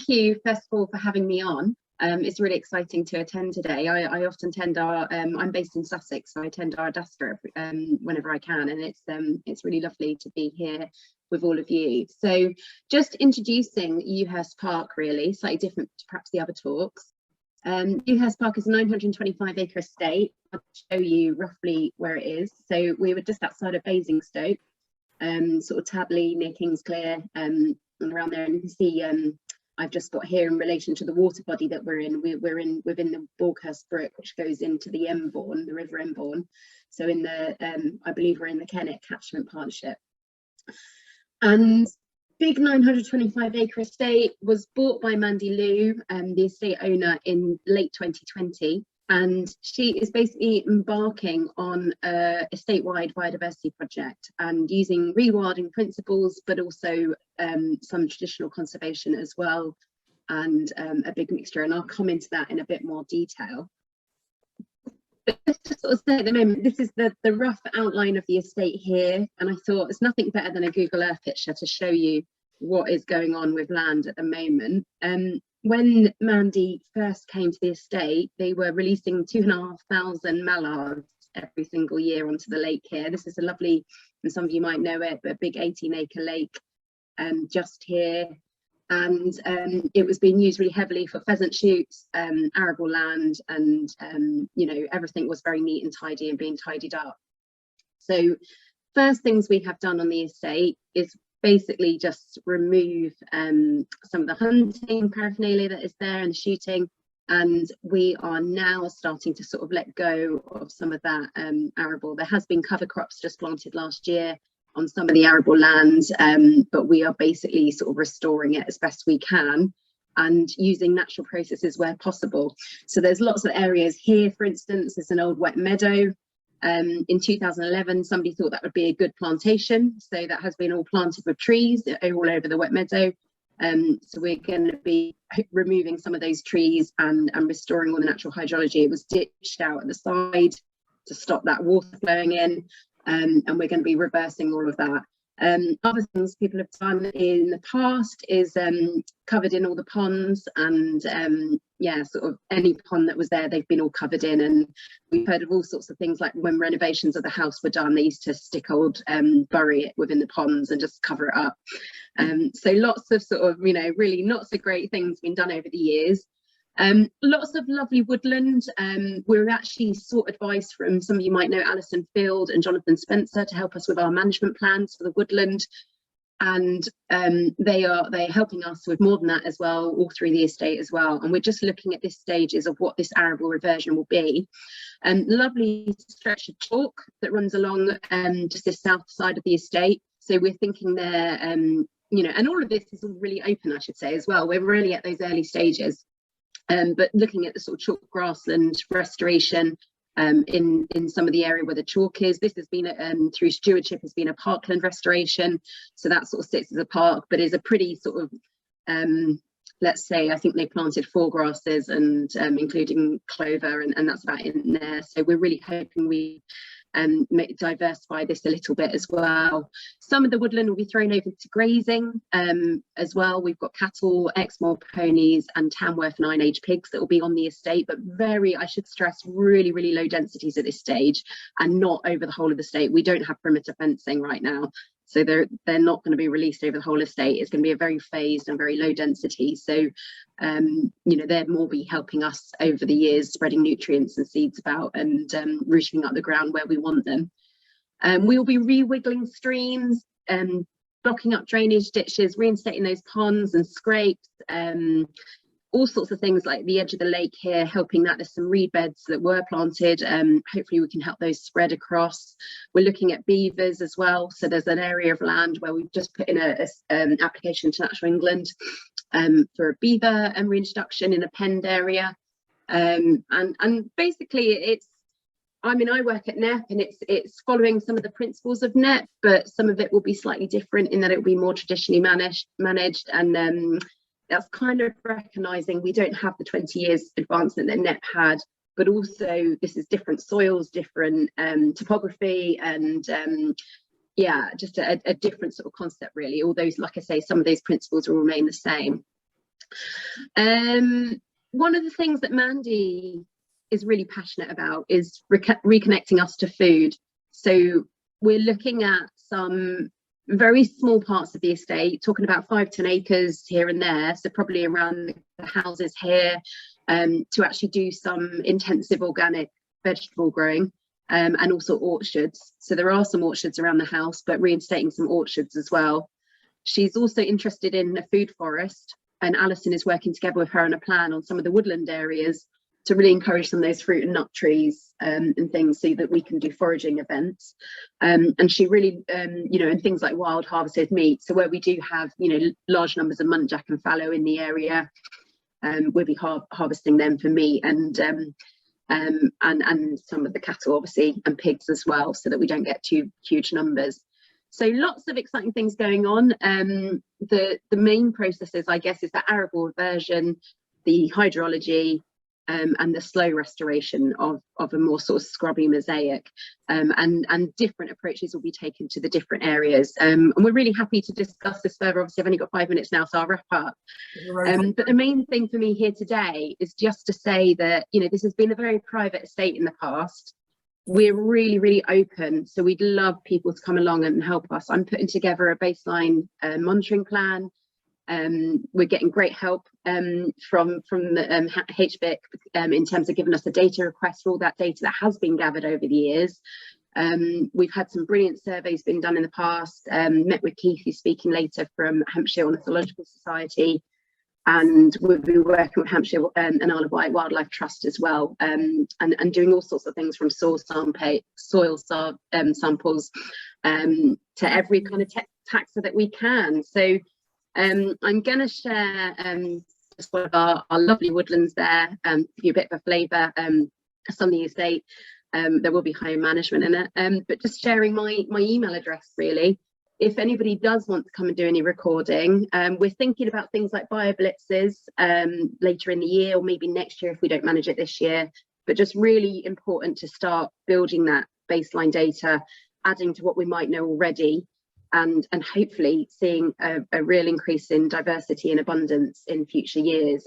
you first of all for having me on. It's really exciting to attend today. I often attend our, I'm based in Sussex, so I attend our Adastra whenever I can, and it's really lovely to be here with all of you. So just introducing Ewhurst Park, really, slightly different to perhaps the other talks. Ewhurst Park is a 925-acre estate. I'll show you roughly where it is. So we were just outside of Basingstoke, sort of Tabley near Kingsclear, and around there, and you can see I've just got here in relation to the water body that we're in. We're in within the Borkhurst Brook, which goes into the Embourne, the River Embourne. So in the I believe we're in the Kennet Catchment Partnership. And big 925-acre estate was bought by Mandy Lou, the estate owner, in late 2020. And she is basically embarking on a statewide biodiversity project and using rewilding principles, but also some traditional conservation as well, and a big mixture. And I'll come into that in a bit more detail. But just to sort of say at the moment, this is the rough outline of the estate here. And I thought it's nothing better than a Google Earth picture to show you what is going on with land at the moment. When Mandy first came to the estate, they were releasing 2,500 mallards every single year onto the lake here. This is a lovely, and some of you might know it, but a big 18-acre lake just here. And it was being used really heavily for pheasant shoots, arable land, and you know, everything was very neat and tidy and being tidied up. So first things we have done on the estate is basically just remove some of the hunting paraphernalia that is there and the shooting, and we are now starting to sort of let go of some of that arable. There has been cover crops just planted last year on some of the arable land, but we are basically sort of restoring it as best we can and using natural processes where possible. So there's lots of areas here, for instance, there's an old wet meadow. In 2011, somebody thought that would be a good plantation, so that has been all planted with trees all over the wet meadow. So we're going to be removing some of those trees and restoring all the natural hydrology. It was ditched out at the side to stop that water flowing in, and we're going to be reversing all of that. Other things people have done in the past is covered in all the ponds, and yeah, sort of any pond that was there, they've been all covered in. And we've heard of all sorts of things, like when renovations of the house were done, they used to stick old bury it within the ponds and just cover it up. So lots of sort of, you know, really not so great things been done over the years. Lots of lovely woodland. We've actually sought advice from, some of you might know, Alison Field and Jonathan Spencer, to help us with our management plans for the woodland, and they're helping us with more than that as well, all through the estate as well. And we're just looking at this stages of what this arable reversion will be. Lovely stretch of chalk that runs along just this south side of the estate, so we're thinking there, you know, and all of this is all really open, I should say, as well. We're really at those early stages. But looking at the sort of chalk grassland restoration in some of the area where the chalk is, this has been through stewardship, has been a parkland restoration. So that sort of sits as a park, but is a pretty sort of, let's say, I think they planted 4 grasses and including clover, and that's about in there. So we're really hoping we diversify this a little bit as well. Some of the woodland will be thrown over to grazing as well. We've got cattle, Exmoor ponies, and Tamworth 9-age pigs that will be on the estate, but very, I should stress, really, really low densities at this stage, and not over the whole of the estate. We don't have perimeter fencing right now, so they're not going to be released over the whole estate. It's going to be a very phased and very low density. So you know, they'll more be helping us over the years, spreading nutrients and seeds about, and rooting up the ground where we want them. We'll be rewiggling streams, blocking up drainage ditches, reinstating those ponds and scrapes, all sorts of things, like the edge of the lake here, helping that. There's some reed beds that were planted. Hopefully we can help those spread across. We're looking at beavers as well. So there's an area of land where we've just put in an application to Natural England for a beaver reintroduction in a penned area. And basically it's, I mean, I work at NEP, and it's following some of the principles of NEP, but some of it will be slightly different in that it will be more traditionally managed, and that's kind of recognising we don't have the 20 years advancement that NEP had, but also this is different soils, different topography, and yeah, just a different sort of concept really. Although, like I say, some of those principles will remain the same. One of the things that Mandy is really passionate about is reconnecting us to food. So we're looking at some very small parts of the estate, talking about 5-10 acres here and there, so probably around the houses here, to actually do some intensive organic vegetable growing, and also orchards. So there are some orchards around the house, but reinstating some orchards as well. She's also interested in a food forest, and Alison is working together with her on a plan on some of the woodland areas to really encourage some of those fruit and nut trees, and things, so that we can do foraging events. And she really, and things like wild harvested meat. So where we do have, large numbers of muntjac and fallow in the area, we'll be harvesting them for meat, and some of the cattle, obviously, and pigs as well, so that we don't get too huge numbers. So lots of exciting things going on. The main processes, I guess, is the arable reversion, the hydrology, and the slow restoration of a more sort of scrubby mosaic, and different approaches will be taken to the different areas. And we're really happy to discuss this further. Obviously, I've only got 5 minutes now, so I'll wrap up. But the main thing for me here today is just to say that, this has been a very private estate in the past. We're really, really open, so we'd love people to come along and help us. I'm putting together a baseline monitoring plan. We're getting great help from the HBIC in terms of giving us a data request for all that data that has been gathered over the years. We've had some brilliant surveys being done in the past. Met with Keith, who's speaking later, from Hampshire Ornithological Society, and we'll be working with Hampshire and Isle of Wight Wildlife Trust as well, and doing all sorts of things, from soil samples to every kind of taxa that we can. So I'm going to share just one of our lovely woodlands there, give you a bit of a flavour. Some of the estate, there will be home management in it, but just sharing my email address, really. If anybody does want to come and do any recording, we're thinking about things like bioblitzes later in the year, or maybe next year if we don't manage it this year. But just really important to start building that baseline data, adding to what we might know already, and hopefully seeing a real increase in diversity and abundance in future years.